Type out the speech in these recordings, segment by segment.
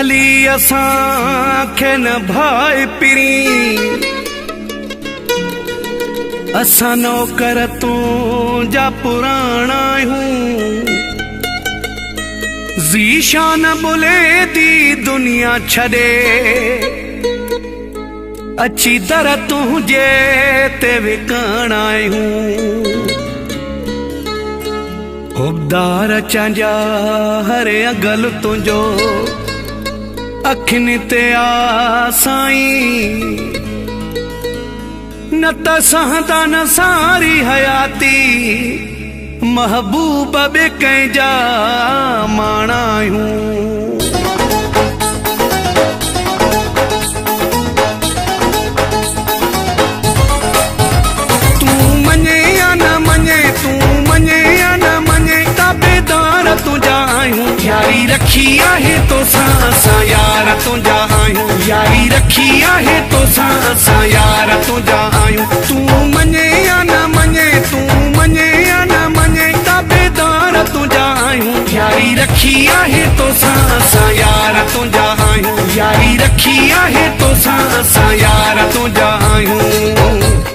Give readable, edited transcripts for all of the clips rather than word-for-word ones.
भली असांखे न भाई पिरी असां नौकर तुंहिंजा पुराणा आहियूं ज़ीशान बुले दी दुनिया छॾे अची दर तुंहिंजे ते विकण आहियूं खुबदार चांजा हरे अगल तुंहिंजो अखियुनि ते आ साईं न त सहंदा न सारी हयाती महबूब बि कंहिंजा माणा आहियूं तूं मञे या न मञे तूं मञे या न मञे ताबेदार तुंहिंजा आहियूं यारी रखी आहे तोसां असां यार तुंहिंजा आहियूं यारी रखी आहे तोसां असां यार तुंहिंजा आहियूं तूं मञे या न मञे तूं मञे या न मञे ताबेदार तुंहिंजा आहियूं यारी रखी आहे तोसां असां यार तुंहिंजा आहियूं यारी रखी आहे तोसां असां यार तुंहिंजा आहियूं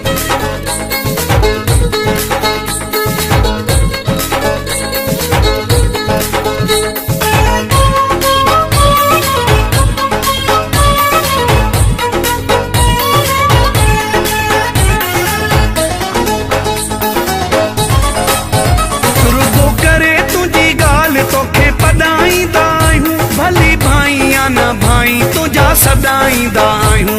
सदाईंदा आहियूं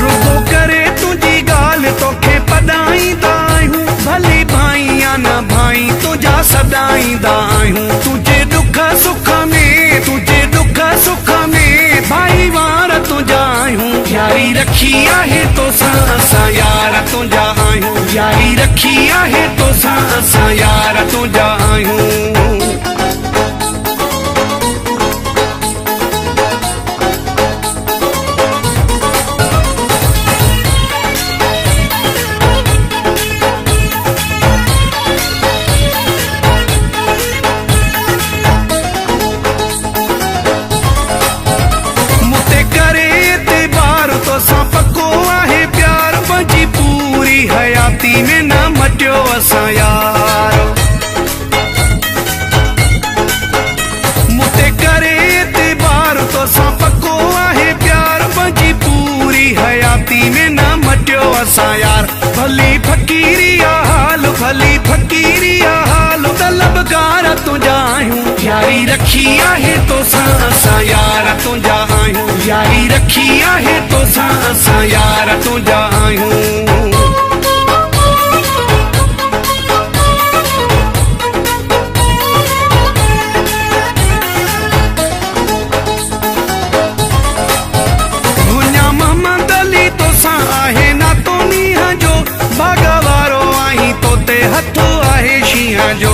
रुगो करे तुंहिंजी ॻाल्हि तोखे पढ़ाईंदा आहियूं भली भाई या न भाई तुंहिंजा सदाईंदा आहियूं तुंहिंजे दुख सुख में तुंहिंजे दुख सुख में भाई वार तुंहिंजा आहियूं यारी रखी आहे तोसां असां यार तुंहिंजा आहियूं यारी रखी आहे तोसां असां यार तुंहिंजा आहियूं हयाती में न मटियो असां यार मुते करे एतबार तोसां पको आहे प्यार पंहिंजी पूरी हयाती में न मटियो असां यार भली फ़कीरी आ हाल भली फ़कीरी आ हाल तलबगार तुंहिंजा आहियूं यारी रखी आहे तोसां असां यार तुंहिंजा आहियूं यारी रखी आहे तोसां असां यार तुंहिंजा आहियूं जो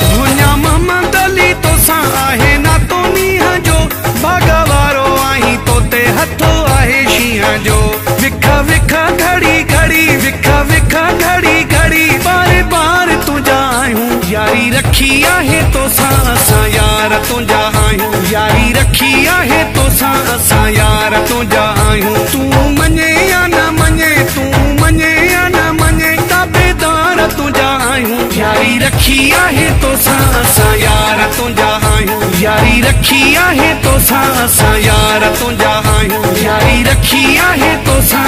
दुनिया मोहम्मद अली तोसां आहे ना तो मींहं जो बागवारो आहीं तोते हथो आहे शींहं जो विख विख घड़ी घड़ी विख विख घड़ी घड़ी बार बार तुंहिंजा आहियूं यारी रखी आहे तोसां असां यार तुंहिंजा आहियूं यारी रखी आहे तोसां असां यार तुंहिंजा आहियूं तूं मञे या न मञे तूं मञे तुंहिंजा आहियूं यारी रखी आहे तोसां असां यार तुंहिंजा आहियूं यारी रखी आहे तोसां असां यार तुंहिंजा आहियूं यारी रखी आहे तोसां